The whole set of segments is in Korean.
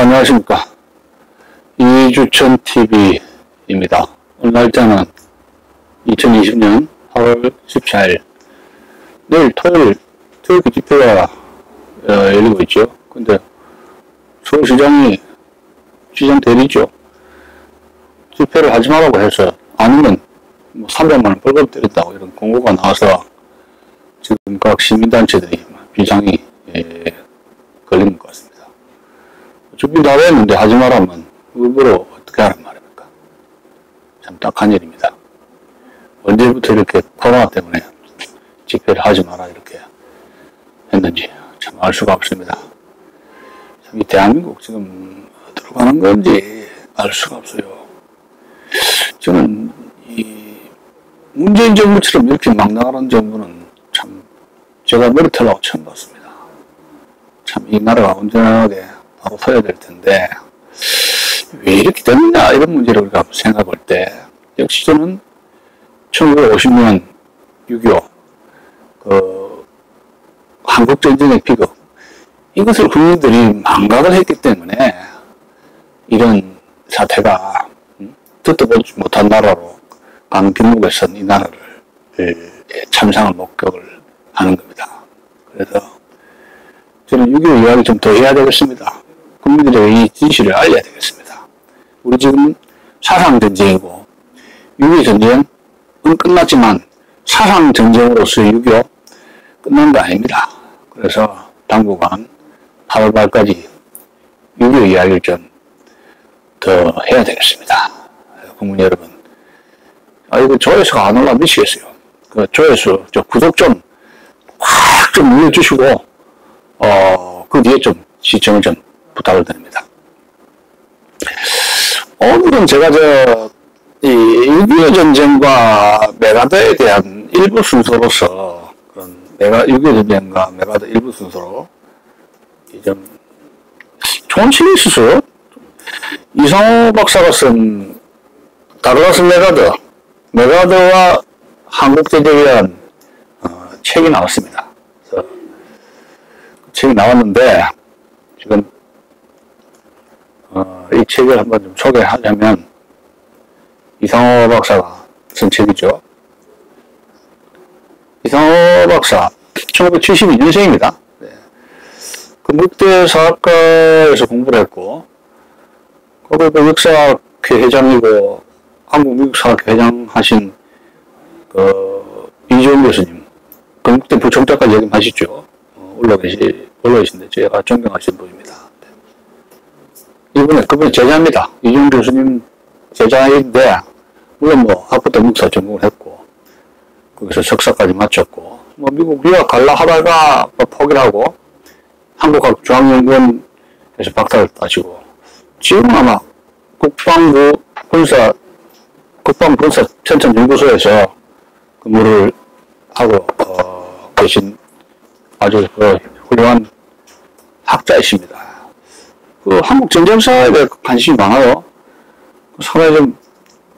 안녕하십니까. 이주천TV입니다. 오늘 날짜는 2020년 8월 14일. 내일 토요일 집회가 열리고 있죠. 근데 서울시장이 시장 대리죠. 집회를 하지 말라고 해서 안 하면 300만원 벌금 때린다고 이런 공고가 나와서 지금 각 시민단체들이 비상이 걸린 것 같습니다. 준비 다 됐는데 하지 말라면 일부러 어떻게 하란 말입니까? 참 딱한 일입니다. 언제부터 이렇게 코로나 때문에 집회를 하지 마라 이렇게 했는지 참 알 수가 없습니다. 참 이 대한민국 지금 어디로 가는 건지 알 수가 없어요. 저는 이 문재인 정부처럼 이렇게 막 나가는 정부는 참 제가 머리털라고 처음 봤습니다. 참 이 나라가 온전하게 바로 서야 될 텐데 왜 이렇게 됐냐 이런 문제를 우리가 생각해 볼 때 역시 저는 1950년 6.25 한국전쟁의 비극 이것을 국민들이 망각을 했기 때문에 이런 사태가 듣도 보지 못한 나라로 강 빈목에 선 이 나라를 참상을 목격을 하는 겁니다. 그래서 저는 6.25 이야기 좀 더 해야 되겠습니다. 국민들에게 이 진실을 알려야 되겠습니다. 우리 지금 사상전쟁이고 6.25 전쟁은 끝났지만 사상전쟁으로서의 6.25 끝난 거 아닙니다. 그래서 당분간 8월 말까지 6.25 이야기를 좀 더 해야 되겠습니다. 국민 여러분, 이거 조회수가 안 올라 미치겠어요. 그 조회수, 구독 좀 확 좀 눌러주시고 그 뒤에 좀 시청을 좀 부탁을 드립니다. 오늘은 제가 이 6.25 전쟁과 메가더에 대한 일부 순서로서 그런 6.25 전쟁과 메가더 일부 순서로 좀 좋은 책이 있었어요. 이상호 박사가 쓴 다르가스 메가더와 한국전쟁에 대한 책이 나왔습니다. 그래서 그 책이 나왔는데 지금 이 책을 한번 좀 소개하자면 이상호 박사가 쓴 책이죠. 이상호 박사 1972년생입니다. 네. 건국대사학과에서 공부를 했고 거기 그 역사학회 회장이고 한국미국사학회 회장 하신 이재용 교수님 건국대 부총장까지 역임하시죠. 올라계신데 제가 존경하시는 분입니다. 그분이 제자입니다. 이재용 교수님 제자인데 물론 학부도 목사 전공을 했고 거기서 석사까지 마쳤고 미국 유학 갈라 하다가 포기를 하고 한국학 중앙연구원에서 박사를 따시고 지금은 아마 국방부 군사천천연구소에서 근무를 하고 계신 아주 훌륭한 학자이십니다. 한국 전쟁사에 대해 관심이 많아요. 상당히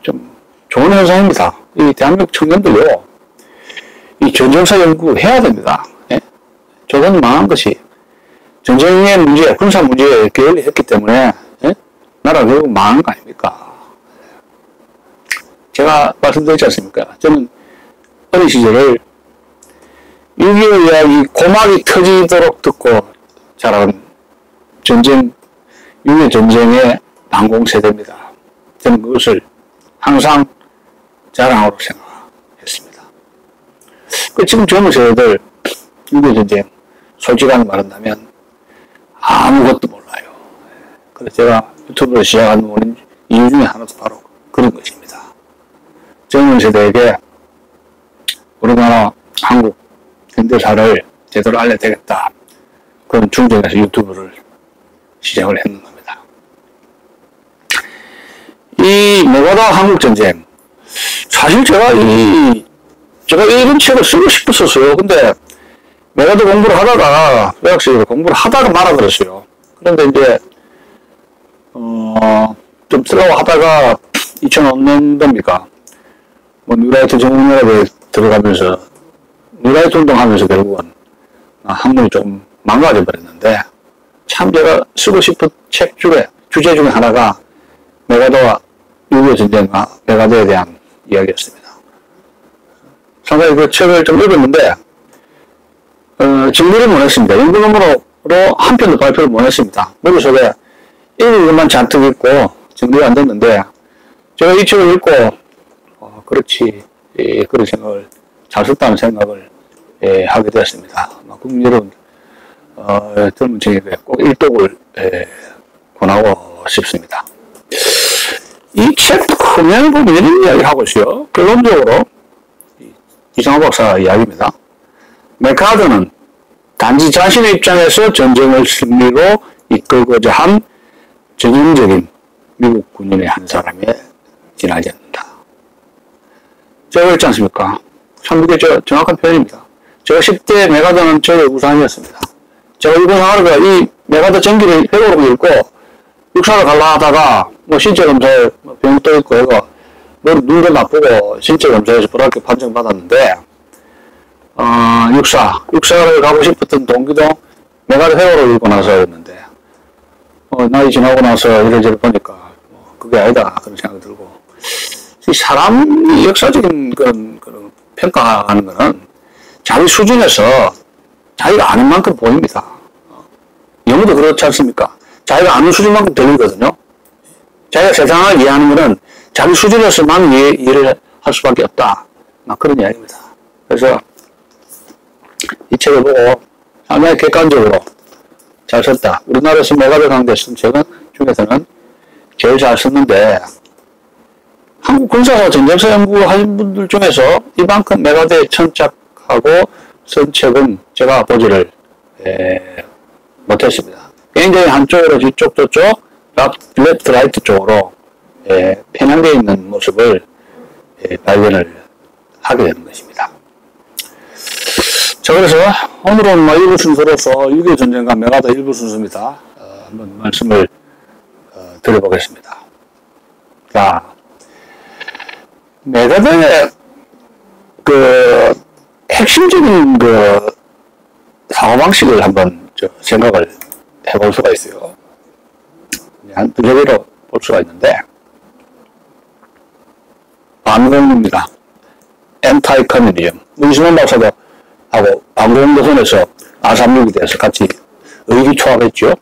좀 좋은 현상입니다. 이 대한민국 청년들요, 이 전쟁사 연구 해야 됩니다. 예? 조선이 망한 것이 전쟁의 문제, 군사 문제에 게을리했기 때문에 예? 나라가 결국 망한 거 아닙니까? 제가 말씀드렸지 않습니까? 저는 어린 시절을 6.25 이야기 고막이 터지도록 듣고 자란 6.25 전쟁의 방공세대입니다. 저는 그것을 항상 자랑으로 생각했습니다. 지금 젊은 세대들 6.25 전쟁 솔직하게 말한다면 아무것도 몰라요. 그래서 제가 유튜브를 시작한 이유 중에 하나도 바로 그런 것입니다. 젊은 세대에게 우리나라 한국 현대사를 제대로 알려야 되겠다. 그런 중점에서 유튜브를 시작을 했는 겁니다. 이 메가더 한국전쟁 사실 제가 이런 책을 쓰고 싶었었어요. 근데 메가더 공부를 하다가 대학생으로 공부를 하다가 말아들었어요. 그런데 이제 좀 쓰려고 하다가 2005년도입니까? 뉴라이트 정문연합에 들어가면서 뉴라이트 운동하면서 결국은 학문이 조금 망가져 버렸는데 참 제가 쓰고 싶은 책 중에, 주제 중에 하나가 메가더와 6.25 전쟁과 메가더에 대한 이야기였습니다. 상당히 그 책을 좀 읽었는데, 정리를 못했습니다. 연구 논문으로 한 편도 발표를 못했습니다. 머릿속에 읽은 것만 잔뜩 읽고 정리가 안 됐는데, 제가 이 책을 읽고, 그렇지, 그런 생각을, 잘 썼다는 생각을 하게 되었습니다. 국민 여러분, 젊은 층에게 꼭 일독을 권하고 싶습니다. 이 책 크면 보면 이런 이야기를 하고 있어요. 결론적으로 이상호 박사 이야기입니다. 맥카더는 단지 자신의 입장에서 전쟁을 승리로 이끌고자 한 전형적인 미국 군인의 한 사람에 지나지 않는다. 제가 읽지 않습니까? 참 이게 정확한 표현입니다. 제가 10대 메가더는 저의 우상이었습니다. 제가 이번 상하루가 이 메가더 전기를 회고록 읽고 육사를 갈라 하다가 뭐 신체 검사에 병도 있고 해가 눈도 나쁘고 신체 검사에서 불합격 판정 받았는데 육사를 가고 싶었던 동기도 메가더 회고록 읽고 나서였는데 나이 지나고 나서 이래저래 보니까 그게 아니다 그런 생각이 들고 이 사람이 역사적인 그런 평가하는 거는 자기 수준에서 자기가 아는 만큼 보입니다. 영어도 그렇지 않습니까? 자기가 아는 수준만큼 들리거든요. 자기가 세상을 이해하는 것은 자기 수준에서만 이해를 할 수밖에 없다. 그런 이야기입니다. 그래서 이 책을 보고 상당히 객관적으로 잘 썼다. 우리나라에서 메가더 강대 쓴 책은 중에서는 제일 잘 썼는데 한국 군사와 전쟁사 연구하신 분들 중에서 이만큼 메가더에 천착하고 쓴 책은 제가 보지를 못했습니다. 굉장히 한쪽으로 뒤쪽 저쪽 레프트 라이트 쪽으로 편향되어 있는 모습을 발견을 하게 되는 것입니다. 자, 그래서 오늘은 일부 순서로서 6.25 전쟁과 메가더 일부 순서입니다. 한번 말씀을 드려보겠습니다. 자, 메가더의 핵심적인 사고방식을 한번 생각을 해볼 수가 있어요. 한 두세 개로 볼 수가 있는데, 반공입니다. 엔타이 커뮤니즘. 이승원 박사도 하고, 반공도선에서 R36에 대해서 같이 의기초합했죠.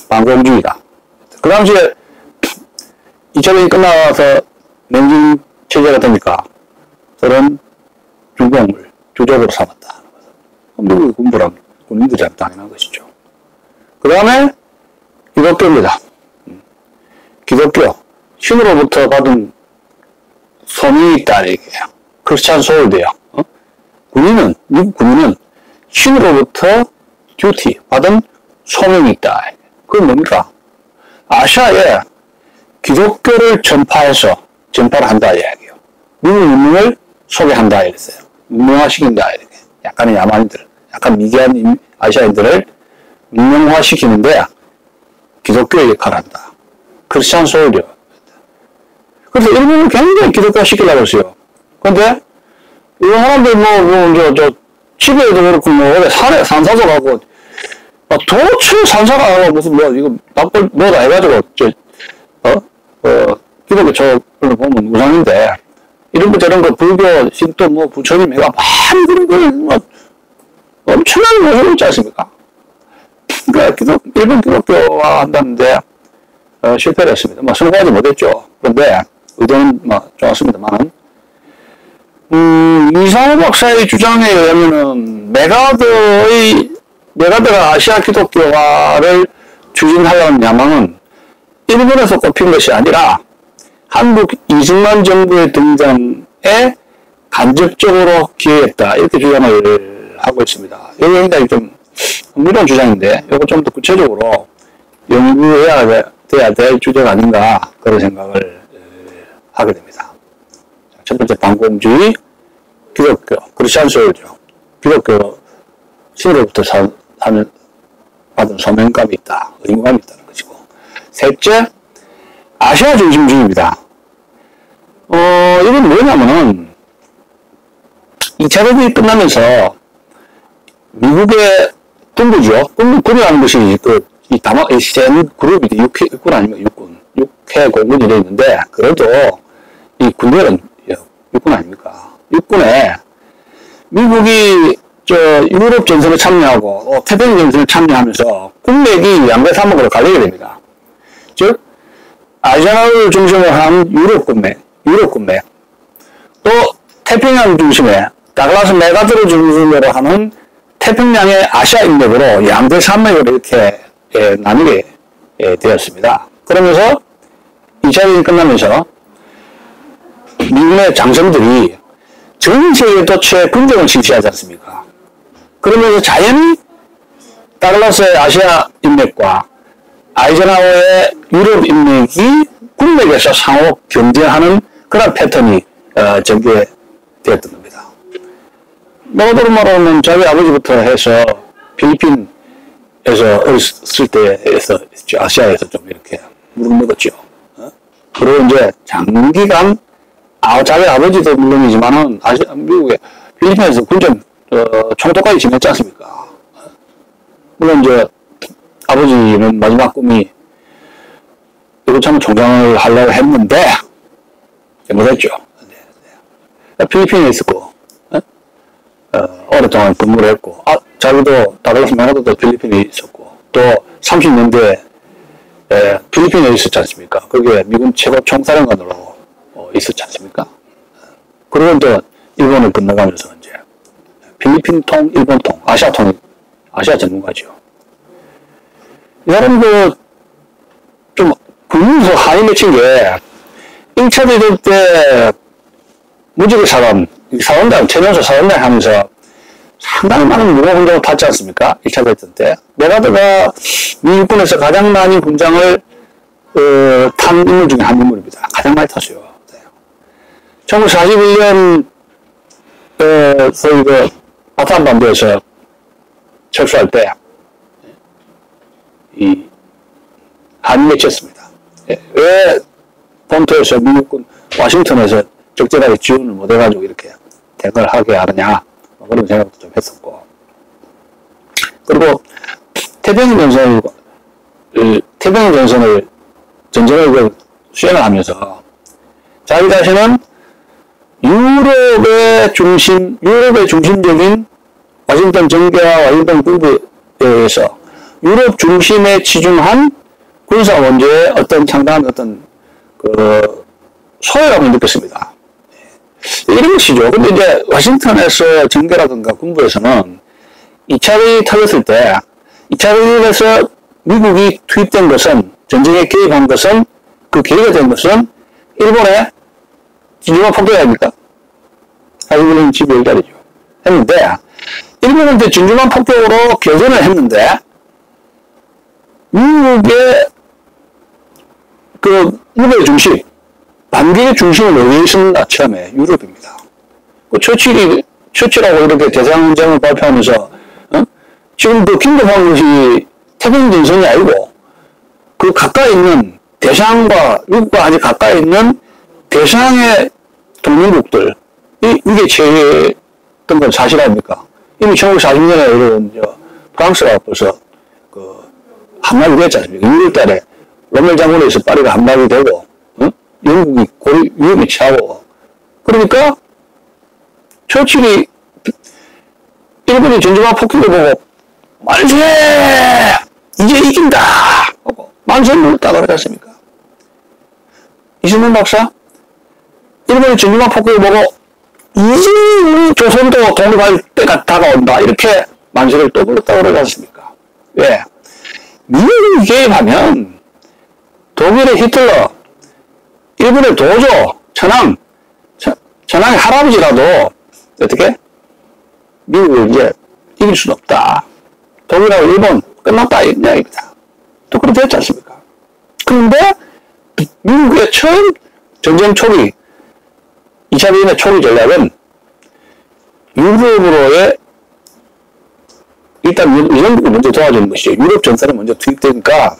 반공주의다. 그 당시에 2차전이 끝나서 냉진 체제가 되니까 그런 중공을 주적으로 삼았다. 미국의 군부랑 군인들이 당연한 것이죠. 그 다음에 기독교입니다. 기독교. 신으로부터 받은 소명이 있다. 얘기예요. 크리스찬 소울드예요. 미국 군인은 신으로부터 듀티, 받은 소명이 있다. 그건 뭡니까? 아시아에 기독교를 전파를 한다. 이야기예요. 미국 문명을 소개한다. 이랬어요. 문명화시킨다. 이렇게. 약간의 야만인들, 약간 미개한 아시아인들을 문명화시키는데 기독교의 역할을 한다. 크리스찬 소울이요. 그래서 일본을 굉장히 기독교화 시키려고 했어요. 근데 이런 사람들 집에도 그렇고 산사도 가고 도대체 산사가 무슨 이거 나쁠 뭐다 해가지고 기독교 쪽을 보면 우상인데 이런 거 저런 거 불교 신도 부처님 해가 많이 그런 걸 엄청나게 모시고 있지 않습니까? 그러니까 일본 기독교화 한다는데 실패를 했습니다. 성공하지 못했죠. 그런데 의도는 좋았습니다만 이상호 박사의 주장에 의하면은 메가더가 아시아 기독교화를 추진하려는 야망은 일본에서 꼽힌 것이 아니라 한국 이승만 정부의 등장에 간접적으로 기여했다. 이렇게 주장을 하고 있습니다. 이거 굉장히 좀 흥미로운 주장인데 이거 좀 더 구체적으로 연구해야 돼야 될 주제가 아닌가 그런 생각을 하게 됩니다. 첫 번째 반공주의, 기독교, 크리스찬 소유죠. 기독교 신으로부터 받은 소명감이 있다, 의무감이 있다는 것이고, 셋째 아시아 중심주의입니다. 이건 뭐냐면은 2차 대전이 끝나면서 미국의 군부죠. 군이라는 것이 이 센 그룹이 육군 아닙니까? 육해 공군이 되어 있는데, 그래도 이 군대는 육군 아닙니까? 육군에 미국이 유럽 전선에 참여하고 태평양 전선에 참여하면서 군맥이 양대 삼목으로 갈리게 됩니다. 즉 아이젠하워를 중심으로 한 유럽 군맥, 또 태평양 중심에 다글라스 메가더를 중심으로 하는 태평양의 아시아 인맥으로 양대 산맥으로 이렇게 나뉘게 되었습니다. 그러면서 2차 대전이 끝나면서 미국의 장성들이 전 세계 도처에 군정을 실시하지 않습니까? 그러면서 자연히 다글라스의 아시아 인맥과 아이젠하워의 유럽 인맥이 군맥에서 상호 경쟁하는 그런 패턴이 전개되었던 겁니다. 메가더로 말하면 자기 아버지부터 해서 필리핀에서 어렸을 때에서 아시아에서 좀 이렇게 무릎 먹었죠. 그리고 이제 장기간 자기 아버지도 물론이지만은 미국의 필리핀에서 군정 총독까지 지냈지 않습니까? 물론 이제 아버지는 마지막 꿈이 미국참 총장을 하려고 했는데 못했죠. 필리핀에 있었고 오랫동안 근무를 했고 자기도 다글라스 메가더도 필리핀에 있었고 또 30년대 필리핀에 있었지 않습니까? 거기에 미군 최고 총사령관으로 있었지 않습니까? 그리고 또 일본을 건너가면서 이제 필리핀 통, 일본 통, 아시아 전문가죠. 이 사람도 좀 군에서 한이 맺힌 게 1차 대전 때 무지개 사원단, 최연소 사원단 하면서 상당히 많은 무거 훈장을 받지 않습니까? 1차 대전 때. 메가더가 미국군에서 가장 많이 훈장을 탄 인물 중에 한 인물입니다. 가장 많이 탔어요. 1941년 소위 바탄반도에서 철수할 때 이 한이 맺혔습니다. 왜 본토에서 미국군 워싱턴에서 적절하게 지원을 못해가지고 이렇게 대응을 하게 하느냐 그런 생각도 좀 했었고, 그리고 태평양 전선을 수행을 하면서 자기 자신은 유럽의 중심적인 워싱턴 정계와 워싱턴 군부에서 유럽 중심에 치중한 군사 원조의 어떤 상당한 소외감을 느꼈습니다. 이런 것이죠. 근데 이제 워싱턴에서 정계라든가 군부에서는 2차 대전이 터졌을 때 2차 대전에서 미국이 투입된 것은, 전쟁에 개입한 것은, 그 계기가 된 것은 일본의 진주만 폭격 아닙니까? 일본은 집이 열달이죠. 했는데 일본한테 진주만 폭격으로 교전을 했는데 미국의 무대의 중심, 반격의 중심은 어디에 있습니까? 처음에 유럽입니다. 처칠하고 이렇게 대상전쟁을 발표하면서 지금 긴급한 것이 태평양 전선이 아니고 그 가까이 있는 대상과 미국과 아주 가까이 있는 대상의 동맹국들, 이게 제했던 건 사실 아닙니까? 이미 1940년에 프랑스가 벌써 함락이 됐지 않습니까? 6월 달에 로멜 장군에서 파리가 함락이 되고, 영국이 위험에 처하고, 그러니까 처칠이 일본이 전쟁과 폭격을 보고 만세! 이제 이긴다! 하고 만세를 따라 그랬습니까? 이승만 박사? 일본이 전쟁과 폭격을 보고 이제 우리 조선도 독립할 때가 다가온다, 이렇게 만세를 또 불렀다고 그러지 않습니까? 왜? 미국이 개입하면 독일의 히틀러, 일본의 도조, 천황의 할아버지라도 어떻게? 미국을 이제 이길 수는 없다. 독일하고 일본 끝났다, 이런 이야기입니다. 또 그렇게 됐지 않습니까? 그런데 미국의 처음 전쟁 초기, 2차 대전의 초기 전략은 유럽으로의 일단 영국이 먼저 도와주는 것이죠. 유럽 전선에 먼저 투입되니까,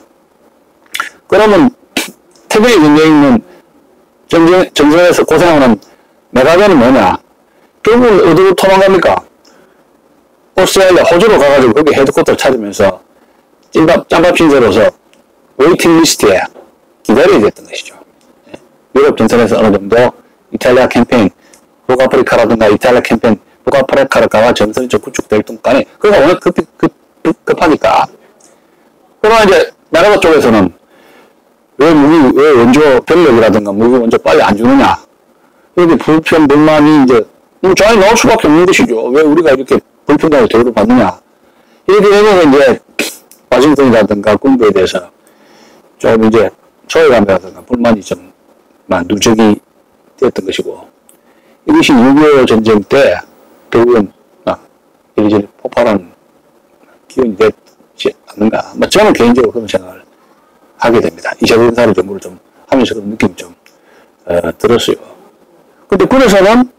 그러면 태평양 전쟁에 있는 전선에서 고생하는 메가더는 뭐냐? 결국은 어디로 도망갑니까? 오스트레일리아, 호주로 가가지고 거기 헤드쿼터를 찾으면서 짬밥 신세로서 웨이팅 리스트에 기다려야 됐던 것이죠. 유럽 전선에서 어느 정도 이탈리아 캠페인, 북아프리카라든가 이탈리아 캠페인, 북아프리카가 전선이 좀 구축될 동안에, 그러니까 워낙 급하니까. 그러나 이제, 나라바 쪽에서는 왜 원조 병력이라든가 무기 원조 빨리 안 주느냐. 이렇게 불편, 불만이 이제, 저항이 나올 수밖에 없는 것이죠. 왜 우리가 이렇게 불편하게 대우를 받느냐. 이렇게 되면 이제, 와싱턴이라든가 군부에 대해서 좀 이제 소외감이라든가 불만이 좀 누적이 되었던 것이고, 이것이 6.25 전쟁 때 결국은 이리저리 폭발한 기운이 됐지 않는가. 저는 개인적으로 그런 생각을 하게 됩니다. 2차 군사를 정부를 좀 하면서 그런 느낌이 좀 들었어요. 근데 군에서는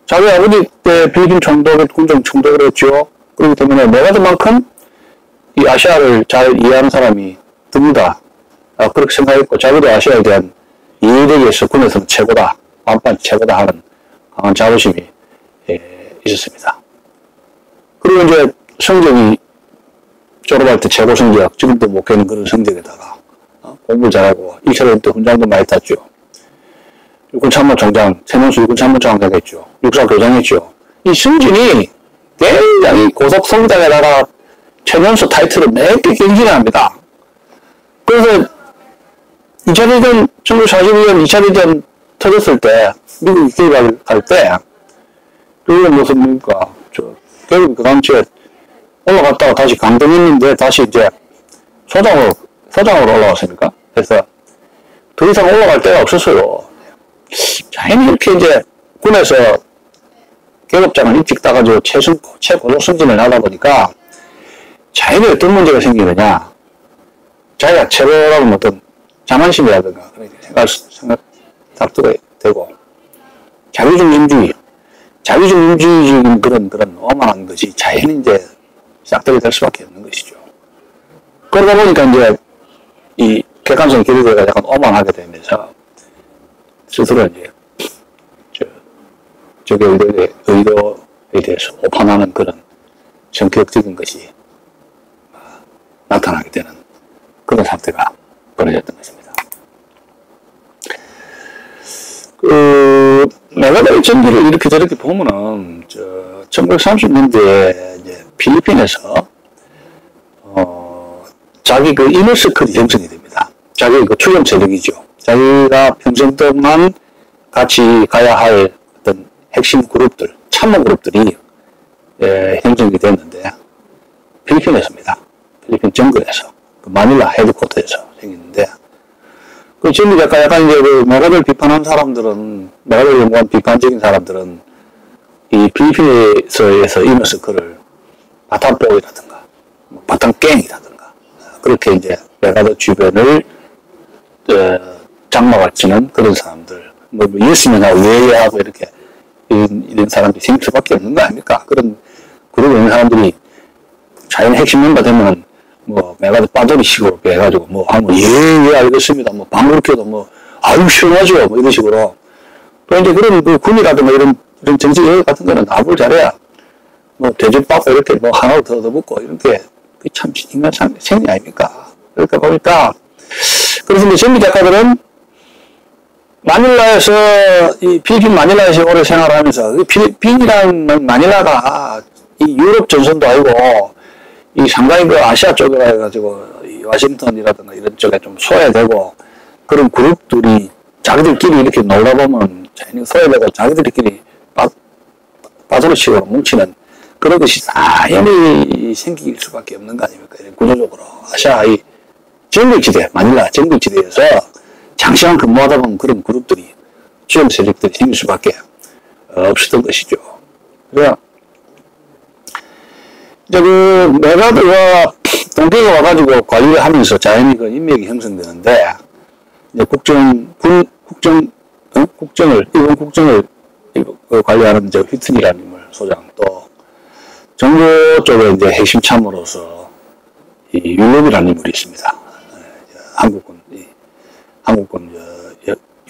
자기 아버지 때 필리핀 총독을 군정 총독을 했죠. 그렇기 때문에 메가드만큼 이 아시아를 잘 이해하는 사람이 듭니다. 그렇게 생각했고, 자기도 아시아에 대한 이해력에 있어 군에서는 최고다, 만판 최고다 하는 강한 자부심이 있었습니다. 그리고 이제 성적이 졸업할 때 최고 성적, 지금도 목회는 그런 성적에다가 공부 잘하고 1차 대회 때 훈장도 많이 탔죠. 육군참모총장, 최명수 육군참모총장 했죠. 육사 교장했죠. 이 승진이 굉장히 고속성장에다가 최연소 타이틀을 몇 개 경신합니다. 그래서 2차 대전, 1942년 2차 대전 터졌을 때, 미국이 개입할 때, 그건 무슨 뭡니까? 결국 그 당시에 올라갔다가 다시 강등했는데, 다시 이제 소장으로 올라왔습니까? 그래서 더 이상 올라갈 데가 없었어요. 자연히 이렇게 이제 군에서 계급장을 일찍 따가지고 최고속 승진을 하다 보니까, 자연히 어떤 문제가 생기느냐. 자기가 최고라는 어떤 자만심이라든가, 생각이 되고, 자기중심주의적인 그런 오만한 것이 자연히 이제 싹들이 될 수밖에 없는 것이죠. 그러다 보니까 이제 이 객관성이 결여되가 약간 오만하게 되면서 스스로 이제 저게 의도에 대해서 오판하는 그런 성격적인 것이 나타나게 되는 그런 사태가 벌어졌던 것입니다. 메가더의 전기를 이렇게 저렇게 보면은, 1930년대에 이제 필리핀에서, 자기 그 이너서클이 형성이 됩니다. 자기 그 추종 세력이죠. 자기가 평생 동안 같이 가야 할 어떤 핵심 그룹들, 참모 그룹들이, 형성이 됐는데, 필리핀에서입니다. 필리핀 정글에서, 그 마닐라 헤드쿼터에서 생겼는데, 그 전부 약간 이제 그 메가더를 비판한 사람들은, 메가더를 연구한 비판적인 사람들은 이 필리핀에서 이너서클을 바탄복이라든가, 바탄갱이라든가, 그렇게 이제 메가더 주변을, 장막을 치는 그런 사람들, 예스맨하고 예예하고 이렇게, 이런 사람들이 생길 수밖에 없는 거 아닙니까? 그런 그룹에 있는 사람들이 자연 핵심 멤버 되면 메가더 빠돌이 식으로 해가지고, 하면, 예, 알겠습니다. 방울켜도 아유, 시원하죠. 이런 식으로. 또 이제 그런 군이라든가 이런 정치 같은 거는 납을 잘해야, 대접받고 이렇게 하나로 더 얻어먹고, 이렇게, 참, 인간 생리 아닙니까? 그러니까 보니까, 그래서 이제 전미 작가들은 마닐라에서, 이 필리핀 마닐라에서 오래 생활하면서, 필리핀이라는 마닐라가 이 유럽 전선도 아니고, 이 상당히 그 아시아 쪽이라 해가지고, 이 와싱턴이라든가 이런 쪽에 좀 소외되고, 그런 그룹들이 자기들끼리 이렇게 놀다 보면, 자연히 소외되고 자기들끼리 바도로식으로 뭉치는 그런 것이 당연히 생길 수밖에 없는 거 아닙니까? 구조적으로. 아시아 이 정글지대, 마닐라 정글지대에서 장시간 근무하다 보면 그런 그룹들이, 주요 세력들이 생길 수밖에 없었던 것이죠. 그래서, 이제 메가더가 동계가 와가지고 관리를 하면서 자연히 그 인맥이 형성되는데, 이제 일본 국정을 관리하는 이제 휘튼이라는 인물 소장, 또 정부 쪽에 이제 핵심 참모로서 이 윌럽이라는 인물이 있습니다. 한국군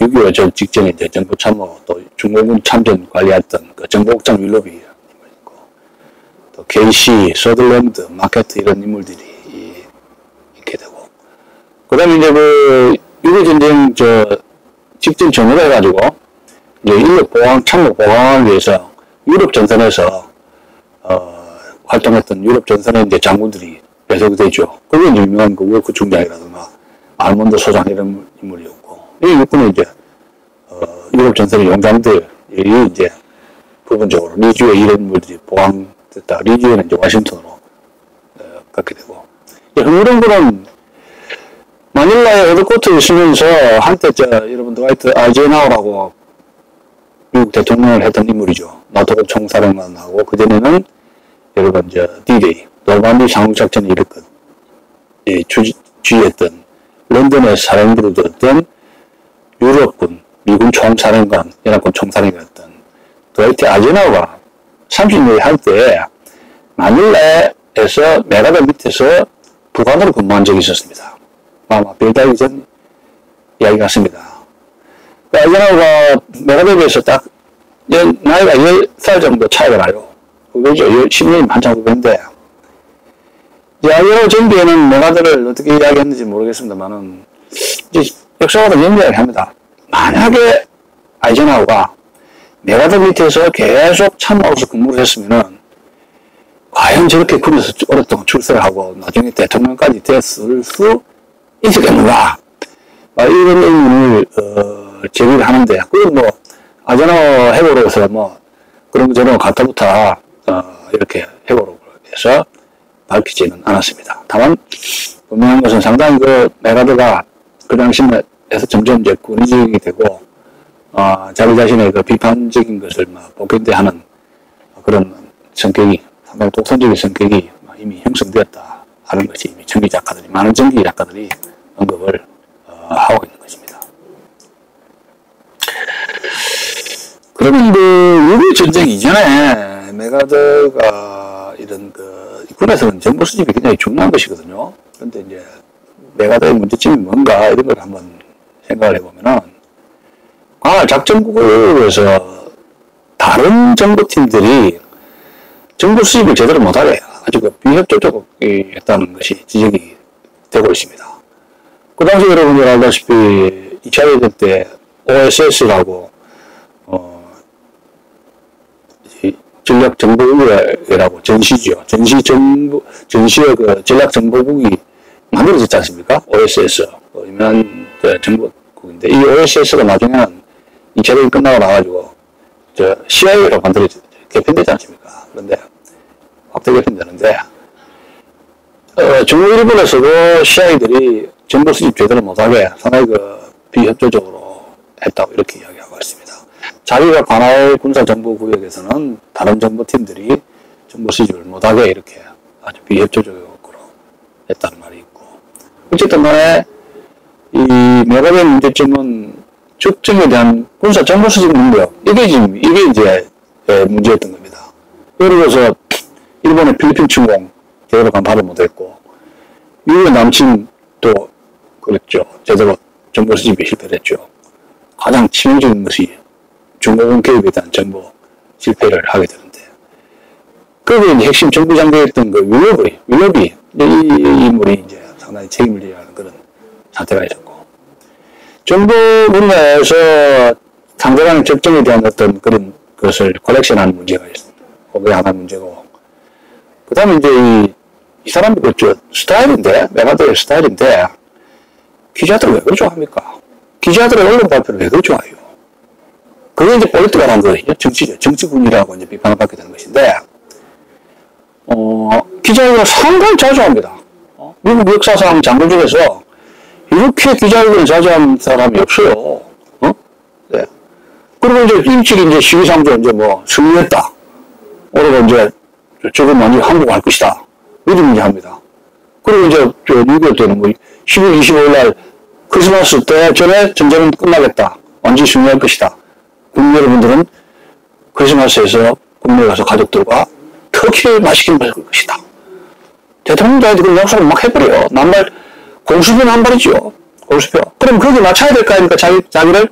6.25 전 직전에 이제 정부 참모, 또 중공군 참전 관리했던 그 정보국장 윌럽이 있고, 또 게이시, 서들랜드, 마케트 이런 인물들이 있게 되고, 그 다음에 이제 유교전쟁 직전 전후로 해가지고, 이제 인력 보강, 참목 보강을 위해서 유럽 전선에서, 활동했던 유럽 전선의 이제 장군들이 배속이 되죠. 그게 이제 유명한 월크 중장이라든가, 알몬드 소장 이런 인물이었고, 이 육군은 이제, 유럽 전선의 용장들이 이제 부분적으로 리주에 이런 인물들이 보강됐다. 리주에는 이제 워싱턴으로 갖게 되고, 흥미로운 마닐라에 헤드쿼터에 있으면서 한때 여러분 드와이트 아이젠하워라고 미국 대통령을 했던 인물이죠. 나토 총사령관하고 그전에는 여러분 D-Day 노르만디 상륙작전을 일으켰던 주의했던 런던에서 사령부를 두었던 유럽군 미군 총사령관 연합군 총사령관이었던 드와이트 아이젠하워가 30년 할 때 마닐라에서 메가더 밑에서 부관으로 근무한 적이 있었습니다. 아마 별다르기 전 이야기 같습니다. 아이젠하워가 메가더에서 딱 나이가 10살 정도 차이가 나요. 그거죠. 10년이 한참 후배인데 아이젠하워 전기에는 메가더를 어떻게 이야기했는지 모르겠습니다만은 이제 역사와도 연결을 합니다. 만약에 아이젠하워가 메가더 밑에서 계속 참모로서 근무를 했으면은 과연 저렇게 군에서 오랫동안 출세를 하고 나중에 대통령까지 됐을 수 있었겠는가? 이런 의문을 제기를 하는데 그건 아이젠하워 해고로서 그런 저런 가타부터 이렇게 해고로 해서 밝히지는 않았습니다. 다만 분명한 것은 상당히 메가더가 그 당시에서 점점 이제 군의적이 되고 자기 자신의 비판적인 것을 복견대하는 그런 성격이 상당히 독선적인 성격이 이미 형성되었다 하는 것이 이미 전기 작가들이 많은 전기 작가들이 언급을 하고 있는 것입니다. 그러면 유교 전쟁 이전에 메가더가 이런 군에서는 정보 수집이 굉장히 중요한 것이거든요. 그런데 이제 메가더의 문제점이 뭔가 이런 걸 한번 생각을 해보면은 광활 작전국에서 다른 정보팀들이 정보 수집을 제대로 못하게 아주 비협조적이었다는 것이 지적이 되고 있습니다. 그 당시 여러분들 알다시피 2차 대전 때 OSS라고 전략정보국이라고 전시죠. 전시의 전략정보국이 만들어졌지 않습니까? OSS 유명한 정보국인데 이 OSS가 나중에는 2차 대전이 끝나고 나가지고 CIA로 개편되지 않습니까? 그런데 확대 개편되는데 중국 일본에서도 CIA들이 정보 수집 제대로 못하게 상당히 비협조적으로 했다고 이렇게 이야기하고 있습니다. 자기가 관할 군사정보구역에서는 다른 정보팀들이 정보 수집을 못하게 이렇게 아주 비협조적으로 했다는 말이 있고 어쨌든 간에 이 메가더의 문제점은 적정에 대한 군사 정보 수집 능력 이게 이제 문제였던 겁니다. 예를 들어서 일본의 필리핀 침공 제대로 간파를 못했고 미국의 남침도 그랬죠. 제대로 정보 수집에 실패했죠. 가장 치명적인 것이 중공군 개입에 대한 정보 실패를 하게 되는데 거기에 이제 핵심 정보 장비였던 윌러비 이 인물이 이제 상당히 책임을 져야 하는 그런 사태가 있었고 정보 분야에서 상대방의 적정에 대한 어떤 그런 것을 컬렉션하는 문제가 있습니다. 그게 하나 문제고 그 다음에 이제 이 사람이 스타일인데 메가더의 스타일인데 기자들 왜 그렇게 좋아합니까? 기자들의 언론 발표를 왜 그렇게 좋아해요? 그게 이제 폴리티컬한 거거든요. 정치죠. 정치군이라고 이제 비판을 받게 되는 것인데, 기자회견을 상당히 자주 합니다. 미국 역사상 장군 중에서 이렇게 기자회견을 자주 한 사람이 없어요. 네. 그리고 이제 일찍 이제 시기상조 이제 승리했다. 올해가 이제 조금 많이 한국 갈 것이다. 이런 얘기 합니다. 그리고 이제 6.25 때는 10월 25일 날 크리스마스 때 전에 전쟁은 끝나겠다. 완전히 승리할 것이다. 국민 여러분들은 크리스마스에서 국내에 가서 가족들과 터키 맛있게 먹을 것이다. 대통령도 그런 약속을 막 해버려요. 남발, 공수표는 한 발이죠. 공수표. 그럼 거기 맞춰야 될 거 아닙니까? 자기를.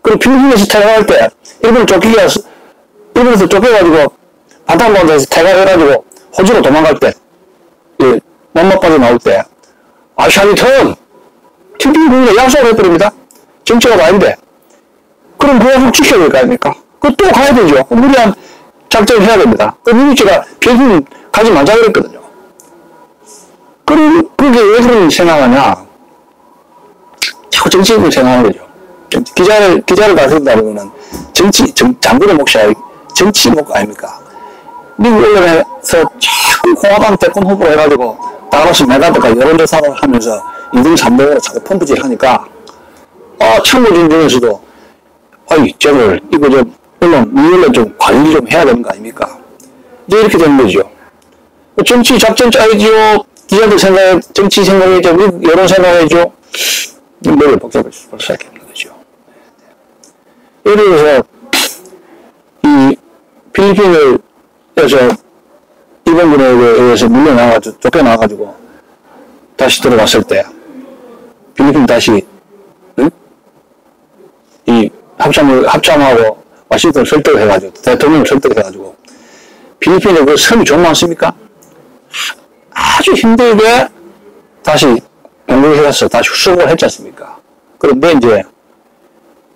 그리고 필리핀에서 퇴각할 때, 일본에서 쫓겨가지고, 바탕반도에서 퇴각해가지고, 호주로 도망갈 때, 예, 맘마 빠져 나올 때, 샤리턴! TP국에 약속을 해버립니다. 정치가 아닌데. 그럼 그 약속 지켜야 될 거 아닙니까? 그 또 가야 되죠. 무리한 작전을 해야 됩니다. 그 미국지가 필리핀 가지 말자 그랬거든요. 그럼 그게 왜 그런 생각하냐? 자꾸 정치인을 생각하는 거죠. 기자를 가른다는 거는 장군의 몫이 정치 몫 아닙니까? 미국 언론에서 자꾸 공화당 대권 후보로 해가지고 다가로스 메가드가 여론조사를 하면서 2등, 3등으로 자꾸 펌프질 하니까 참모진 중에서도 저걸 이거 좀 언론 좀 관리 좀 해야 되는 거 아닙니까? 이제 이렇게 되는 거죠. 정치 작전 짜야지요. 기자들 생각해, 정치 생각해죠. 미국 여론 생각해죠. 머리를 복잡할 수밖에 없는 거죠. 예를 들어서 이 필리핀에서 일본군에 의해서 물려나가지고 쫓겨나가지고 다시 들어갔을 때 필리핀 다시 이 합참하고 와싱턴을 설득해가지고 대통령을 설득해가지고 필리핀에 그 섬이 좀 많습니까? 아주 힘들게 다시 공격해서 다시 수복을 했지 않습니까? 그런데 이제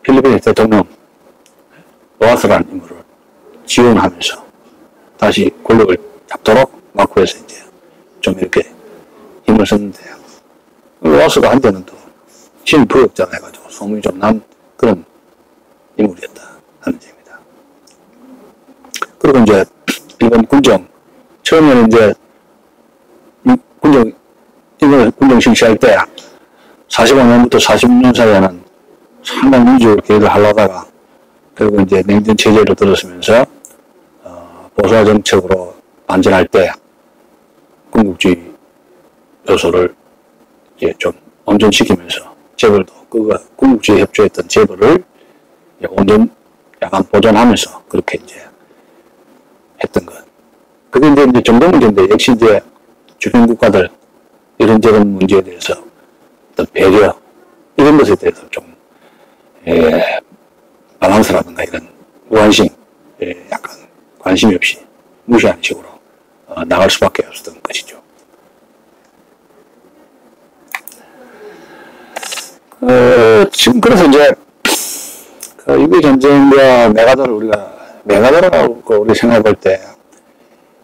필리핀 대통령 로하스라는 인물을 지원하면서 다시 권력을 잡도록 마쿠에서 이제 좀 이렇게 힘을 썼는데요. 로하스가 한때는 또 친부역자가 해가지고 소문이 좀 난 그런 인물이었다 하는 얘기입니다. 그리고 이제 일본 군정 처음에는 이제 군정 실시할 때 45년부터 46년 사이에는 상당히 민주적으로 계획을 하려다가 결국 이제 냉전 체제로 들어서면서 보수화 정책으로 반전할 때 군국주의 요소를 이제 좀 온전시키면서 재벌도 그가 군국주의 협조했던 재벌을 온전 약간 보존하면서 그렇게 이제 했던 것. 그게 이제 정도 문제인데 역시 이제 주변 국가들 이런저런 문제에 대해서 어떤 배려 이런 것에 대해서 좀 밸런스라든가 이런 무관심 약간 관심이 없이 무시하는 식으로 나갈 수밖에 없었던 것이죠. 지금 그래서 이제 유교 전쟁과 메가더라고 우리 생각해 볼 때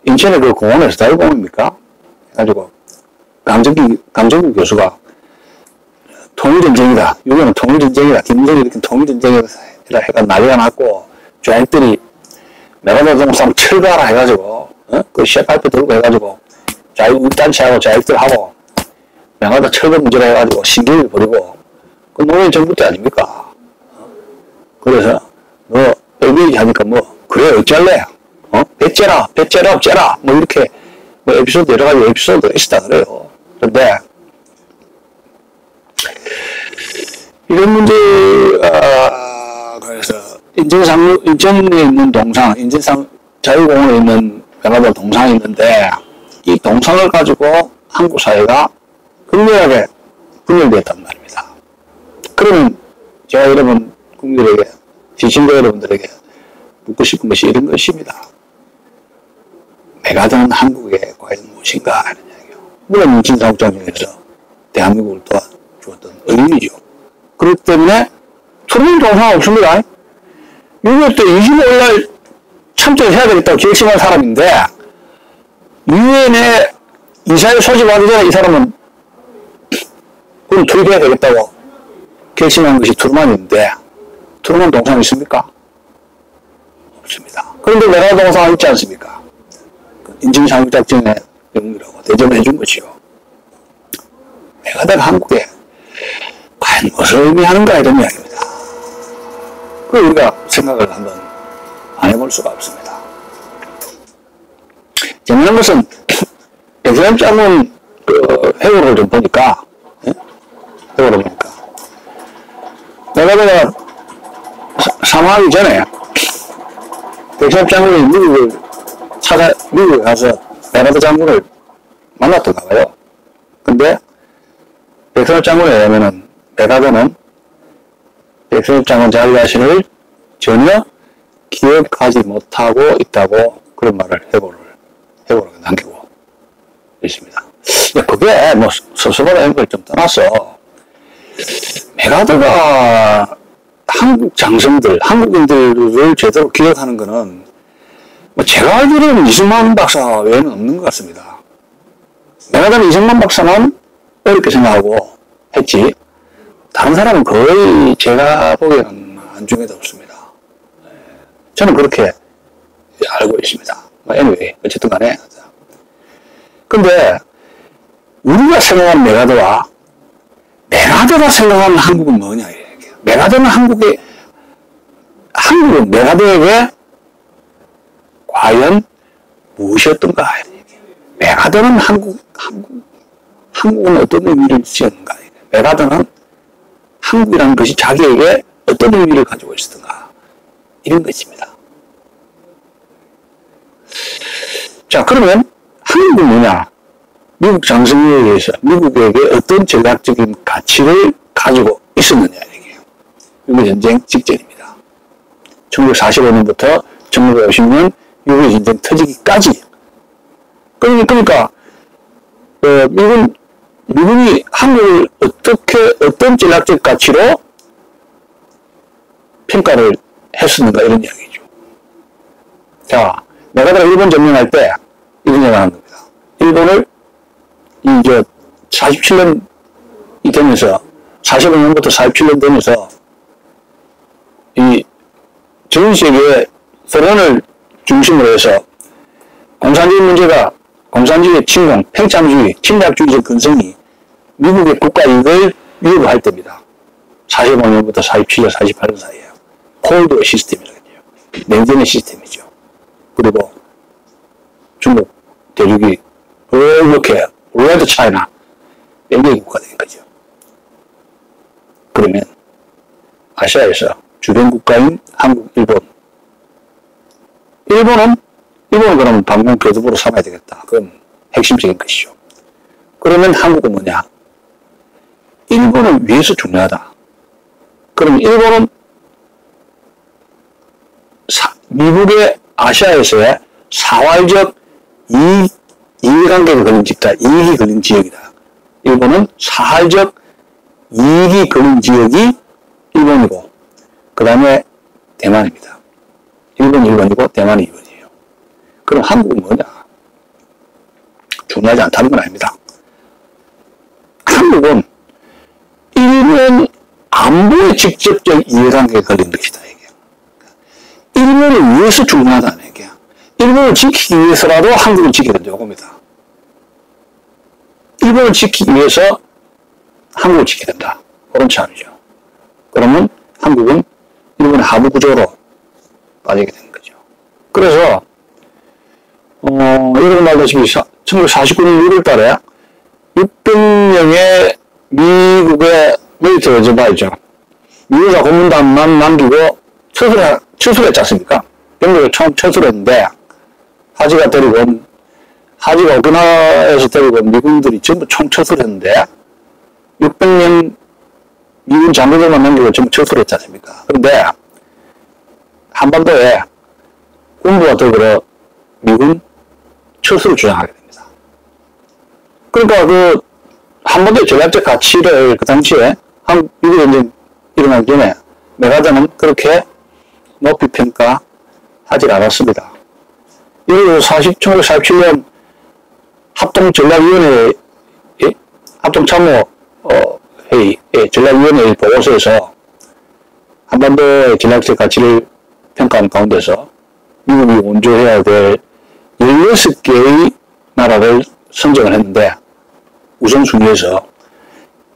인천의 그 공원에서 자유공원입니까? 해가지고 강정기 교수가 통일전쟁이다. 유교는 통일전쟁이다. 김정일이 이렇게 통일전쟁이다 해가 난리가 났고 좌익들이 메가더 동상 철거하라 해가지고 그 셰파이프 들고 해가지고 자유단체하고 좌익들하고 메가더 철거 문제로 해가지고 신경을 버리고 그 노무현 정부 때 아닙니까? 그래서 너 LBH 하니까 뭐 그래 어쩔래? 배째라 없째라 뭐 이렇게 뭐 에피소드 여러 가지 에피소드가 있었다 그래요. 그런데 이런 문제가 그래서 인천에 있는 동상, 자유공원에 있는 메가더 동상이 있는데 이 동상을 가지고 한국 사회가 극렬하게 분열되었단 말입니다. 그러면 제가 여러분 국민들에게 시청자 여러분들에게 묻고 싶은 것이 이런 것입니다. 메가더는 한국에 과연 무엇인가 하는 이야기요. 물론 인친사국장에서 대한민국을 도와주었던 의미죠. 그렇기 때문에 투르민 동상 없습니다. 6.25 때 25일날 참전해야 되겠다고 결심한 사람인데 유엔에 이사회 소집하기 전에 이 사람은 그럼 투입해야 되겠다고 결심한 것이 투르만인데 투르만 동상 있습니까? 없습니다. 그런데 메가더 동상 있지 않습니까? 인증상국작전의 영웅이라고 대접해 준 것이요. 메가더가 한국에 과연 무엇을 의미하는가 이런 이야기입니다. 그 우리가 생각을 한번 안 해볼 수가 없습니다. 재미난 것은 백세람 장군 그 회고를 좀 보니까 회고를 보니까 메가더가 사망하기 전에 백세람 장군이 미국에 가서 메가더 장군을 만났던가 봐요. 근데 백세람 장군에 의하면은 메가더는 백세람 장군 자기 자신을 전혀 기억하지 못하고 있다고 그런 말을 해보를 회고록에 남기고 있습니다. 그게 뭐 서서바다 이런 걸 좀 떠나서 메가더가 한국 장성들, 한국인들을 제대로 기억하는 거는 뭐 제가 알기로는 이승만 박사 외에는 없는 것 같습니다. 메가더는 이승만 박사만 어렵게 생각하고 했지 다른 사람은 거의 제가 보기에는 안중에도 없습니다. 저는 그렇게 알고 있습니다. anyway, 어쨌든 간에. 근데 우리가 생각하는 메가더와 메가더가 생각하는 한국은 뭐냐 이게. 메가더는 한국은 메가더에게 과연 무엇이었던가. 메가더는 한국은 어떤 의미를 지었는가. 메가더는 한국이라는 것이 자기에게 어떤 의미를 가지고 있었던가. 이런 것입니다. 자, 그러면 한국은 뭐냐? 미국 장성에 의해서 미국에게 어떤 전략적인 가치를 가지고 있었느냐, 이게요. 유교 전쟁 직전입니다. 1945년부터 1950년 유교 전쟁 터지기까지. 그러니까, 미군이 한국을 어떤 전략적 가치로 평가를 했었는가, 이런 이야기죠. 자, 메가더가 일본 점령할 때, 이런 얘기를 하는 겁니다. 일본을, 47년이 되면서, 45년부터 47년 되면서, 전 세계의 소련을 중심으로 해서, 공산주의 문제가, 공산주의의 침공, 팽창주의, 침략주의적 근성이 미국의 국가 이익을 위협할 때입니다. 45년부터 47년, 48년 사이에요. 콜드 시스템이라고요. 냉전의 시스템이죠. 그리고 중국 대륙이 이렇게 레드 차이나 연계의 국가가 된 거죠. 그러면 아시아에서 주변 국가인 한국, 일본은 그러면 방문 교두보로 삼아야 되겠다. 그건 핵심적인 것이죠. 그러면 한국은 뭐냐? 일본은 위에서 중요하다. 그럼 일본은 미국의 아시아에서의 사활적 이해관계가 걸린 지역이다. 이익이 걸린 지역이다. 일본은 사활적 이익이 걸린 지역이 일본이고, 그 다음에 대만입니다. 일본이고, 대만이 일본이에요. 그럼 한국은 뭐냐? 중요하지 않다는 건 아닙니다. 한국은 일본 안보의 직접적 이해관계가 걸린 것이다. 이게. 일본을 위해서 중요하다는 얘기야. 일본을 지키기 위해서라도 한국을 지켜야 된다고 봅니다. 일본을 지키기 위해서 한국을 지켜야 된다. 그런 차원이죠. 그러면 한국은 일본의 하부 구조로 빠지게 되는 거죠. 그래서 여러분 말다시피 1949년 6월 달에 600명의 미국의 밀리터리 어저바이죠. 미국과 고문단만 남기고 철수했지 않습니까? 병력을 처음 철수했는데 하지가 오키나와에서 데리고 온 미군들이 전부 총 철수했는데 600명 미군 장교들만 남기고 전부 철수했지 않습니까? 그런데 한반도에 군부와 더불어 미군 철수를 주장하게 됩니다. 그러니까 한반도의 전략적 가치를 그 당시에 미국 전쟁 일어나기 전에 메가더는 그렇게 높이 평가하지 않았습니다. 예를 들어 1947년 합동전략위원회, 합동참모회의 전략위원회 보고서에서 한반도의 전략적 가치를 평가하는 가운데서 미국이 원조해야 될 16개의 나라를 선정을 했는데 우선순위에서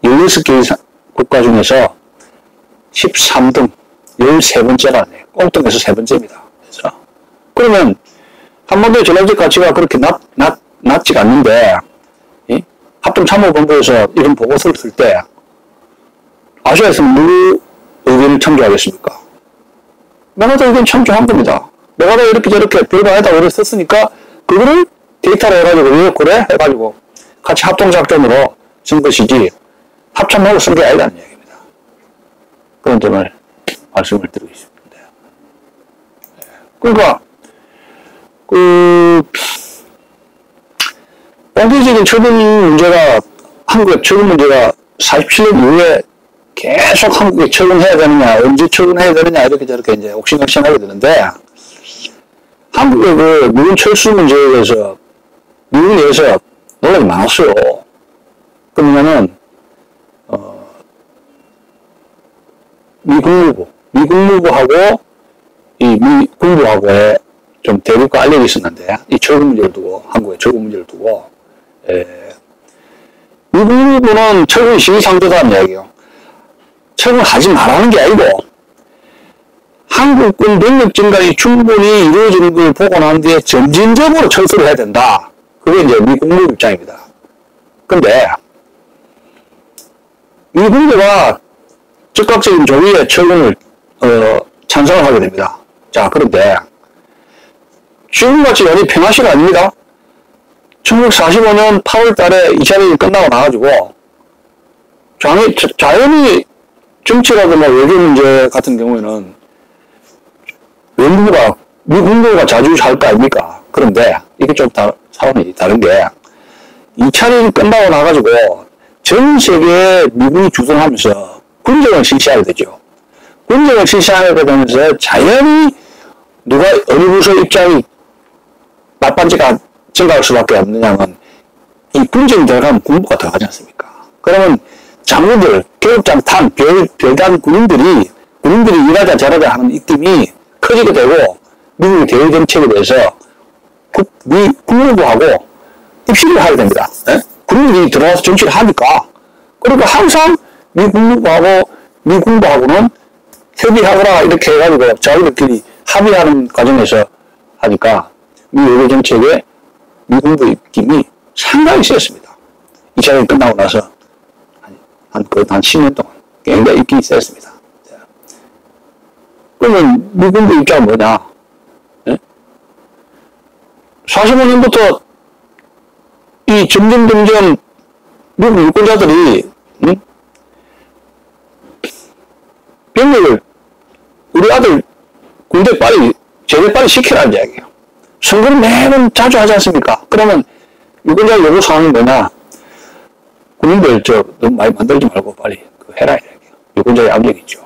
16개의 국가 중에서 13등 13번째가 아니에요. 꼴등에서 3번째입니다. 그래서 그러면 한반도의 전략적 가치가 그렇게 낮지가 않는데 합동참모본부에서 이런 보고서를 쓸 때 아시아에서 누구 의견을 참조하겠습니까? 메가더 의견 참조한 겁니다. 메가더 이렇게 저렇게 별바에다 오래 썼으니까 그거를 데이터로 해가지고 그래 해가지고 같이 합동작전으로 쓴 것이지 합참하고 쓴 게 아니라는 얘기입니다. 그런 점을 말씀을 드리고 싶은데요. 그러니까 한국의 철분 문제가, 한국의 철분 문제가 47년 이후에 계속 한국에 철분해야 되느냐, 언제 철분해야 되느냐, 이렇게 저렇게 이제 옥신각신하게 되는데, 한국의 그 미군 철수 문제에 대해서 미국 내에서 논란이 많았어요. 그러면은, 미 국무부하고 이 미 군부하고의 좀 대립과 알력이 있었는데, 이 철군 문제를 두고, 한국의 철군 문제를 두고, 미 국무부는 철군 시기상조다는 이야기예요. 철군 하지 말라는 게 아니고, 한국군 병력 증강이 충분히 이루어지는 걸 보고 난 뒤에 점진적으로 철수를 해야 된다. 그게 이제 미 국무부 입장입니다. 근데, 미 군부가 즉각적인 조기에 철군을, 찬성을 하게 됩니다. 자, 그런데, 지금같이 연이 평화 시가 아닙니다. 1945년 8월 달에 2차 대전이 끝나고 나가지고, 자연히 정치라든가 외교 문제 같은 경우에는 외무부가, 미 국무부가 자주할 거 아닙니까? 그런데 이게 좀 사원이 다른 게 2차 대전이 끝나고 나가지고 전 세계에 미국이 주둔하면서 군정을 실시하게 되죠. 군정을 실시하게 되면서 자연히 누가 어느 부서 입장이 맞반지가 증가할 수밖에 없느냐면 이 군정이 들어가면 군부가 들어가지 않습니까? 그러면 장군들, 계급장 별단 군인들이 일하자 저러자 하는 입김이 커지게 되고 미국의 대외 정책에 대해서 미 국무부하고 입시를 하게 됩니다. 군인들이 들어와서 정치를 하니까. 그러니까 항상 미 국무부하고 미 군부하고는 협의하거나 이렇게 해가지고 자기들끼리 합의하는 과정에서 하니까 미 외교 정책에 미 군부 입김이 상당히 세습니다. 2차 대전이 끝나고 나서 한 10년 동안 굉장히 입김이 세습니다. 그러면 미 군부 입장은 뭐냐? 45년부터 이 점점 미국 유권자들이 병력을 우리 아들 군대 제대 빨리 시키라는 이야기예요. 선거를 매번 자주 하지 않습니까? 그러면 유권자 요구 사항이 뭐냐? 군인들 너무 많이 만들지 말고 빨리 해라 이야기예요. 유권자의 압력이 있죠.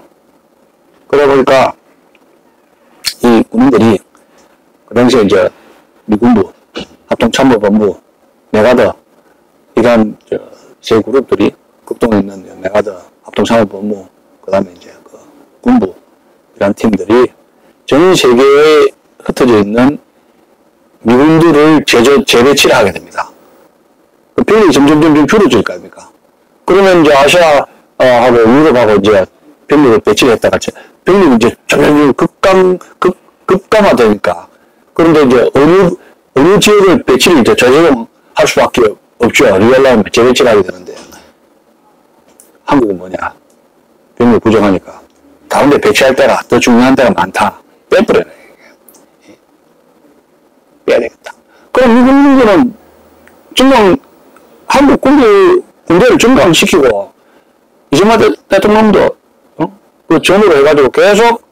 그러다 보니까 이 군인들이 그 당시에 이제 미군부, 합동참모본부, 메가더 이런 세 그룹들이 극동에 있는 메가더, 합동참모본부, 그 다음에 이제 그 군부 이런 팀들이 전 세계에 흩어져 있는 미군들을 재배치를 하게 됩니다. 그 병력이 점점 줄어질 거 아닙니까? 그러면 이제 아시아하고 유럽하고 이제 병력을 배치를 했다가 병력이 이제 점점 급감화되니까. 그런데 이제 어느 지역을 배치를 이제 저지할 수밖에 없죠. 리얼라면 재배치를 하게 되는데. 한국은 뭐냐? 병력 부족하니까. 다른데 배치할 때가 더 중요한 데가 많다. 빼버려요. 빼야 되겠다. 그럼 미국 군부는 한국 군대를 증강시키고, 이승만 대통령도, 그 전으로 해가지고 계속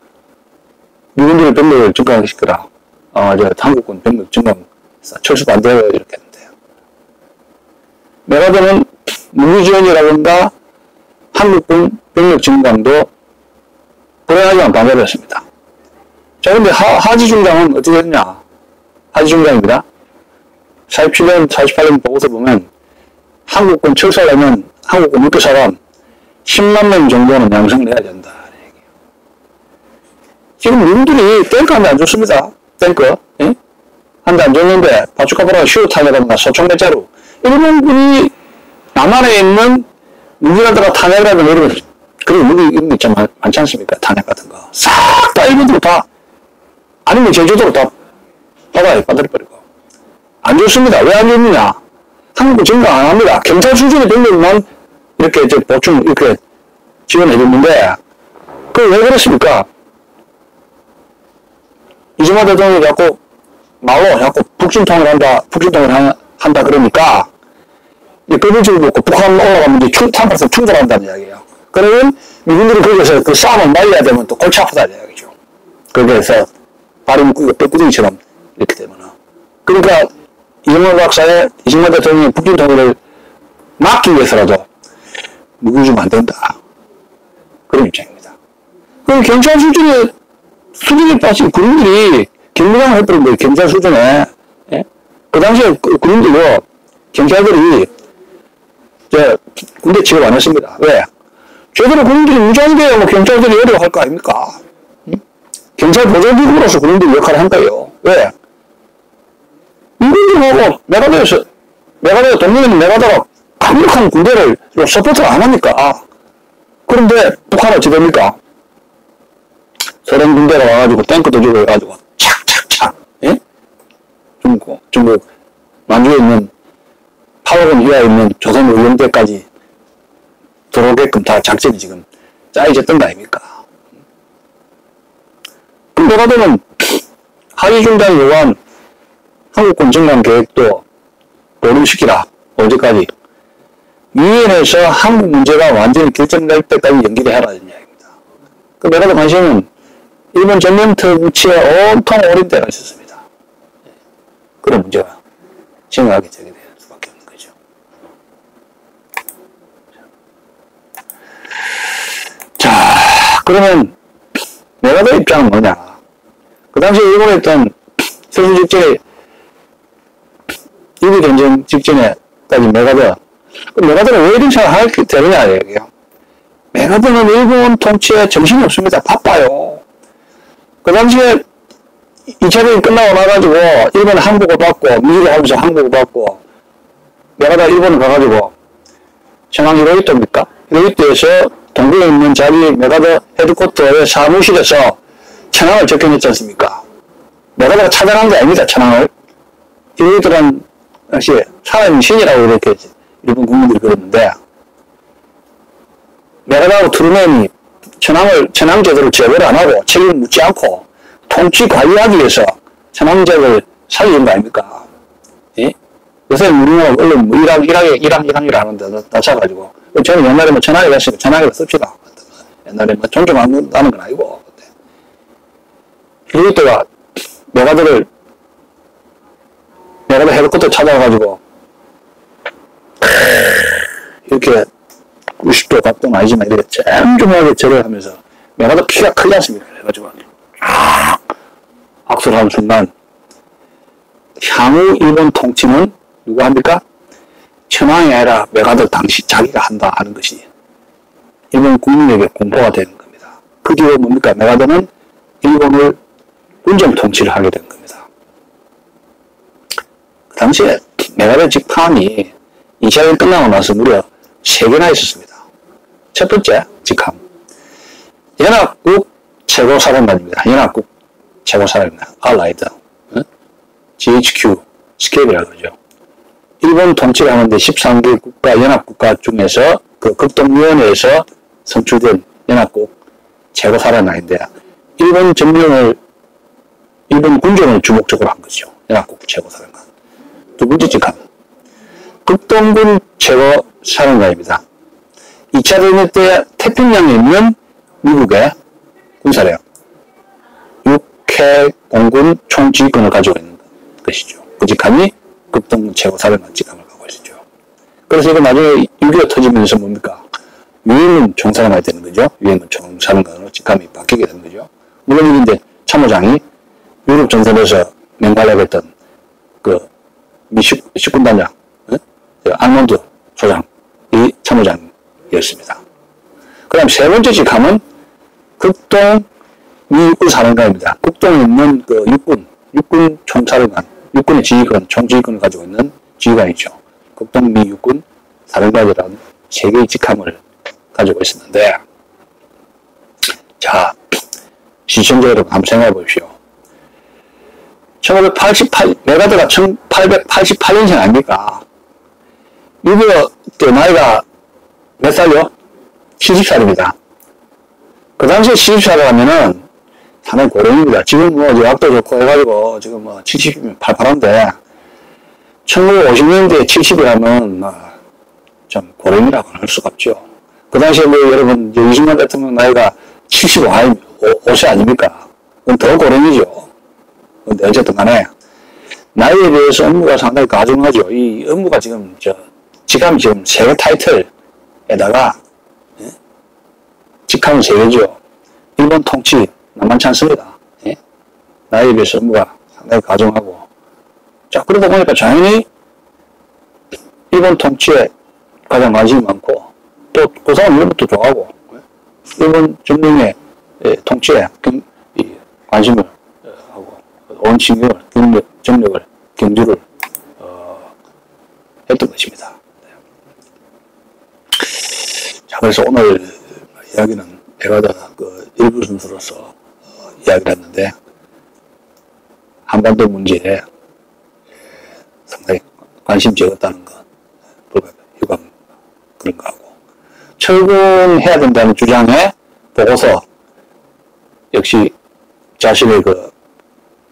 미군들의 병력을 증강시키라. 한국군 병력 증강, 철수 반대하고 이렇게 했는데요. 메가더는 무기지원이라든가 한국군 병력 증강도 불행하지만 반대를 했습니다. 자, 근데 하지 중장은 어떻게 했냐? 하지 중장입니다. 47년, 48년 보고서 보면 한국군 철수하려면 한국군 육교사관 10만 명 정도는 양성을 해야 된다. 지금 미국들이 탱크 한 대 안 줬습니다. 탱크. 예? 한 대 안 줬는데 바추카보라 슈타냐라든가 소총대자루 일본군이 남한에 있는 무기라든가 탄약이라든가 이런 무기 이런 거 있잖아요. 많지 않습니까? 탄약 같은 거. 싹 다 일본으로 다 아니면 제주도로 다 바다에 빠뜨려버리고. 안 좋습니다. 왜 안 좋느냐? 한국은 증강 안 합니다. 경찰 수준의 병력만 이렇게 보충, 이렇게 지원해 줬는데, 그걸 왜 그랬습니까? 이승만 대통령이 자꾸 북진통을 한다 그러니까, 그분집을 먹고 북한 올라가면 이제 탄파에서 충돌한다는 이야기예요. 그러면 미군들이 거기서 그 싸움을 말려야 되면 또 골치 아프다는 이야기죠. 거기에서 발이 묶이고 뼈구덩이처럼 이렇게 되면은. 그러니까 이승만 대통령의 북중 통일을 막기 위해서라도 무기 주면 안 된다. 그런 입장입니다. 그럼 경찰 수준에 빠진 군인들이 경무장을 해버린 거예요. 경찰 수준에. 예? 그 당시에 군인들도 경찰들이 군대 취업 안 했습니다. 왜? 제대로 군인들이 무장돼야 뭐 경찰들이 어려워할 거 아닙니까? 응? 경찰 보조기구로서 군인들이 역할을 한 거예요. 왜? 미군들하고 메가더가 동맹인 메가더가 강력한 군대를 서포트를 안 합니까? 그런데 북한은 어찌 됩니까? 소련 군대가 와가지고 탱크도 주고 해가지고 착착착, 예? 중국 만주에 있는 파워건 이하에 있는 조선 의령대까지 들어오게끔 다 작전이 지금 짜여졌던 거 아닙니까? 그럼 메가더는 하위중단이 요구한 한국군 정강 계획도 보류시키라. 언제까지? 유엔에서 한국 문제가 완전히 결정될 때까지 연기를 해라는 이야기입니다. 그 메가더 관심은 일본 전면터 부치에 온통 오랜 때가 있었습니다. 그런 문제가 심각하게 제기될 수밖에 없는 거죠. 자, 그러면 메가더 입장은 뭐냐? 그 당시에 일본에 있던 세수 직전에 일부 전쟁 직전에까지 메가더는 왜 이런 생각을 하게 되느냐 얘기예요. 메가더는 일본 통치에 정신이 없습니다. 바빠요. 그 당시에 2차 대전이 끝나고 나가지고 일본에 항복을 받고 미국에 하면서 항복을 받고 메가더 일본을 가가지고 청양 히로히토입니까? 히로히토에서 동부에 있는 자기 메가더 헤드쿼터의 사무실에서 천황을 접견했지 않습니까? 메가더가 차단한 게 아닙니다. 천황을. 히로히토란 당시에 사람이 신이라고 이렇게 일본 국민들이 그랬는데 메가더하고 트루맨이 천황제도를 제거를 안 하고 책임을 묻지 않고 통치 관리하기 위해서 천황제도를 살린 거 아닙니까? 예? 요새 우리나라 언론 뭐 이랑이라 하는데 다쳐가지고 저는 옛날에 뭐 천황에 갔으니까 천황에다 씁시다. 옛날에 뭐 존중하는 건 아니고 히로히토가 메가더 헤드쿼터 찾아가가지고 이렇게 90도 각도는 아니지만 이렇게 쫌쫌하게 절을 하면서 메가더 키가 크지 않습니까? 그래가지고 악수를 하는 순간 향후 일본 통치는 누가 합니까? 천황이 아니라 메가더 당시 자기가 한다 하는 것이 일본 국민에게 공포가 되는 겁니다. 그 뒤에 뭡니까? 메가더는 일본을 군정 통치를 하게 된 겁니다. 그 당시에 메가더 직함이 2차 대전 끝나고 나서 무려 3개나 있었습니다. 첫 번째 직함 연합국 최고사령관입니다. 연합국 최고사령관 알라이드 GHQ 스케일이라고 그러죠. 일본 통치를 하는데 13개 국가 연합국가 중에서 그 극동위원회에서 선출된 연합국 최고사령관인데 일본 군정을 주목적으로 한 거죠. 연합국 최고사령관. 두 번째 직함 극동군 최고사령관입니다. 2차 대전 때 태평양에 있는 미국의 군사력 6회 공군 총지휘권을 가지고 있는 것이죠. 그 직함이 극동군 최고사령관 직함을 갖고 있었죠. 그래서 이거 나중에 6.25 터지면서 뭡니까? 유엔군 총사령관이 되는 거죠. 유엔군 총사령관으로 직함이 바뀌게 되는 거죠. 물론 이제 참모장이 유럽 전선에서 맹활약했던 그 미 식군단장 알몬드 소장이 참모장이었습니다. 그 다음 세 번째 직함은 극동 미 육군 사령관입니다. 극동에 있는 그 육군 총사령관, 육군의 지휘권, 총지휘권을 가지고 있는 지휘관이죠. 극동 미 육군 사령관이라는 세 개의 직함을 가지고 있었는데, 자, 시청자 여러분 한번 생각해 보십시오. 1988, 메가더가 1888년생 아닙니까? 이거 때 나이가 몇 살이요? 70살입니다. 그 당시에 70살을 하면은 상당히 고령입니다. 지금 뭐 약도 좋고 해가지고 지금 뭐 70이면 팔팔한데 1950년대에 70이라면 좀 고령이라고 할 수가 없죠. 그 당시에 뭐 여러분 이승만 대통령 나이가 75세 아닙니까? 그건 더 고령이죠. 근데 어쨌든 간에 나이에 비해서 업무가 상당히 가중하죠. 이 업무가 지금, 직함이 지금 3개 타이틀에다가, 예? 직함은 3개죠. 일본 통치, 만만치 않습니다. 예? 나이에 비해서 업무가 상당히 가중하고. 자, 그러다 보니까 당연히 일본 통치에 가장 관심이 많고, 또, 그 사람 일본 것도 좋아하고, 일본 전쟁의 통치에 관심을 하고, 온 신경을, 정력을, 경주를, 했던 것입니다. 자, 그래서 오늘 이야기는 에가다 일부 순서로서 이야기를 했는데, 한반도 문제에 상당히 관심이 적었다는 것, 유감 그런 거 하고, 철군해야 된다는 주장에 보고서 역시 자신의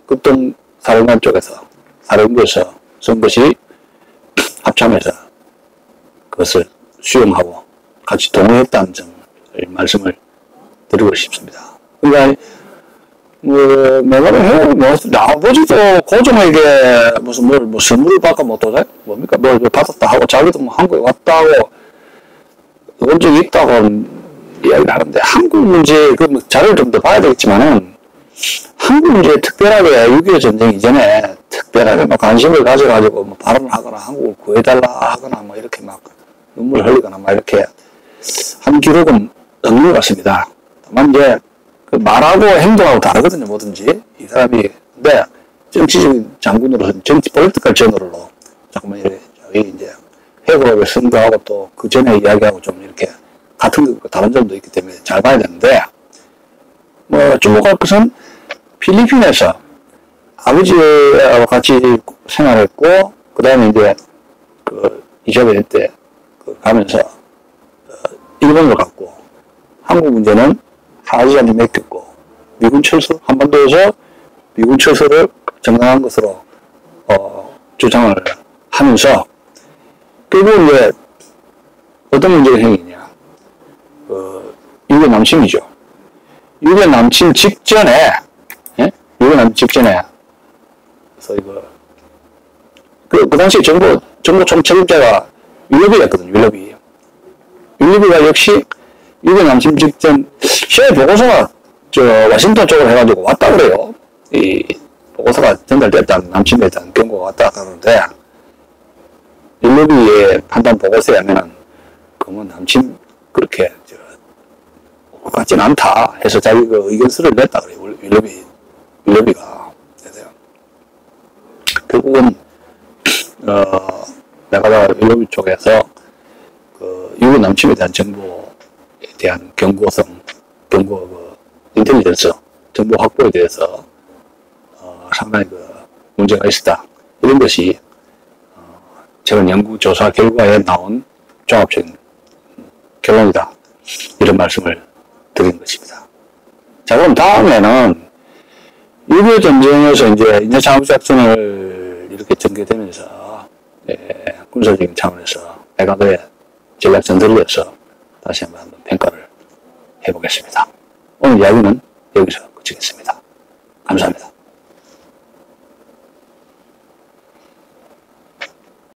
급동 사령관 쪽에서 사령부에서 쓴 것이 합참에서 그것을 수용하고 같이 동의했다는 점을 말씀을 드리고 싶습니다. 그러니까 내가 아버지도 고종에게 무슨 선물을 받고 못하다 뭡니까 받았다 하고 자기도 한국에 왔다고 온 적이 있다고 이야기를 하는데, 한국 문제, 자료를 좀 더 봐야 되겠지만은, 한국 문제에 특별하게 6.25 전쟁 이전에 특별하게 관심을 가져가지고 발언을 하거나 한국을 구해달라 하거나 이렇게 눈물을 흘리거나 이렇게 한 기록은 없는 것 같습니다. 다만 이제 말하고 행동하고 다르거든요, 뭐든지. 이 사람이, 근데 정치적인 장군으로서 폴리티컬 저널로 자꾸만 이제 회고록에 쓴 거하고 또 그 전에 이야기하고 좀 이렇게 같은 거 다른 점도 있기 때문에 잘 봐야 되는데, 주목할 것은 필리핀에서 아버지와 같이 생활했고, 그 다음에 이제 이자벨 때 가면서 일본으로 갔고, 한국 문제는 아버지한테 맡겼고, 미군 철수, 한반도에서 미군 철수를 정당한 것으로 주장을 하면서, 결국 이제 어떤 문제가 생기냐. 6.25 남침이죠. 6.25 남침 직전에, 예? 6.25 남침 직전에, 그래서 그 당시 정부 총책임자가 윌러비였거든요, 윌러비. 윌러비가 역시 6.25 남침 직전, 시의 보고서가 워싱턴 쪽으로 해가지고 왔다 그래요. 이 보고서가 전달됐다는, 남침에 대한 경고가 왔다 그러는데, 윌러비의 판단 보고서에 하면은, 남침, 그렇게, 같지는 않다 해서 자기 의견서를 냈다 그래요. 윌러비가. 결국은, 내가 윌러비 쪽에서, 6.25 남침에 대한 정보에 대한 인텔리전스, 정보 확보에 대해서, 상당히 문제가 있었다. 이런 것이, 최근 연구조사 결과에 나온 종합적인 결론이다. 이런 말씀을 드린 것입니다. 자, 그럼 다음에는 6.25 전쟁에서 이제 인재창업작전을 이렇게 전개되면서, 군사적인 차원에서 백악의 전략 전술로서 다시 한번 평가를 해보겠습니다. 오늘 이야기는 여기서 그치겠습니다. 감사합니다.